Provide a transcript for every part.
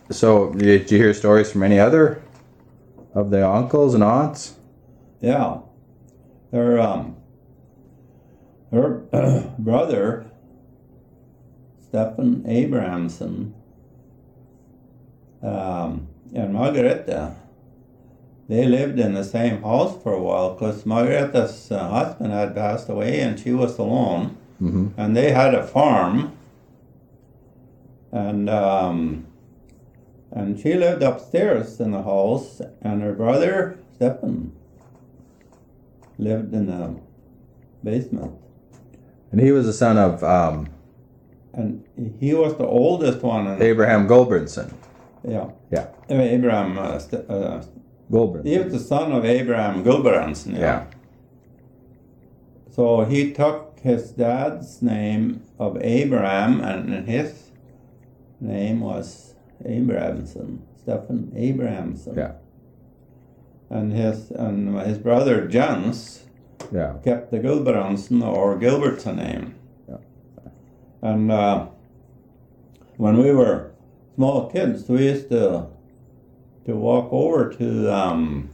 So, did you hear stories from any other of the uncles and aunts? Yeah. Her brother, Stephan Abrahamson, and Margareta, they lived in the same house for a while because Margareta's husband had passed away and she was alone. Mm-hmm. And they had a farm. And she lived upstairs in the house, and her brother, Stephan, lived in the basement. And he was the son of And he was the oldest one. Abraham Gilbertson. Yeah. Yeah. Abraham Gilbertson. He was the son of Abraham Gilbertson. Yeah. So he took his dad's name of Abraham, and his name was Abrahamson, Stephan Abrahamson. Yeah. And his brother Jens kept the Gilbertson or Gilbertson name. Yeah. And when we were small kids, we used to walk over to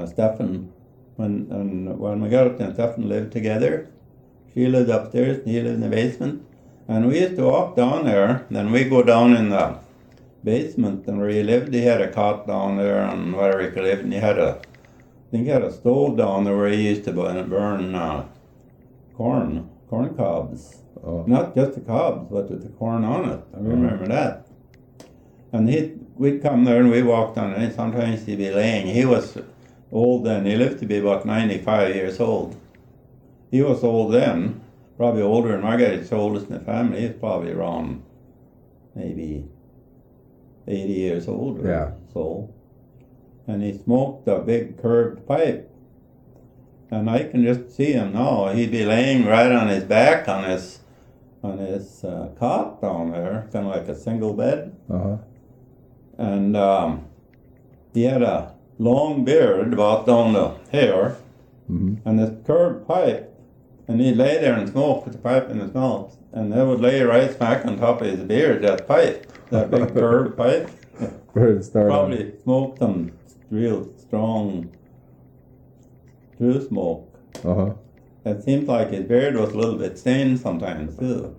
Stephan when we got up there. Stephan lived together. She lived upstairs and he lived in the basement. And we used to walk down there. Then we go down in the basement, and where he lived, he had a cot down there and where he could live. And I think he had a stove down there where he used to burn corn cobs. Oh. Not just the cobs, but with the corn on it. I remember that. And we'd come there and we walked on it. Sometimes he'd be laying. He was old then. He lived to be about 95 years old. He was old then. Probably older than Margaret's oldest in the family. He's probably around maybe 80 years old or so. And he smoked a big curved pipe. And I can just see him now. He'd be laying right on his back on his cot down there, kind of like a single bed. Uh-huh. And he had a long beard about down the hair, and this curved pipe. And he'd lay there and smoke with the pipe in his mouth. And they would lay right smack on top of his beard, that pipe, that big curved pipe. Probably smoked some real strong through smoke. Uh-huh. It seemed like his beard was a little bit stained sometimes too.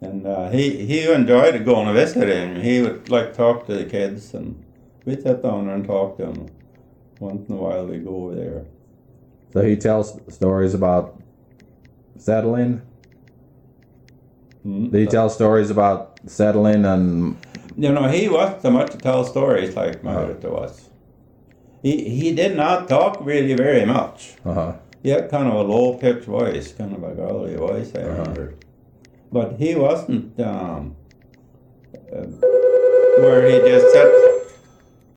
And he enjoyed going to visit him. He would like talk to the kids, and we'd sit down there and talk to him. Once in a while we'd go over there. So he tells stories about settling? Did he tell stories about settling and... You know, he wasn't so much to tell stories like Margaret was. He did not talk really very much. Uh-huh. He had kind of a low-pitched voice, kind of a girly voice, I remember. But he wasn't where he just sat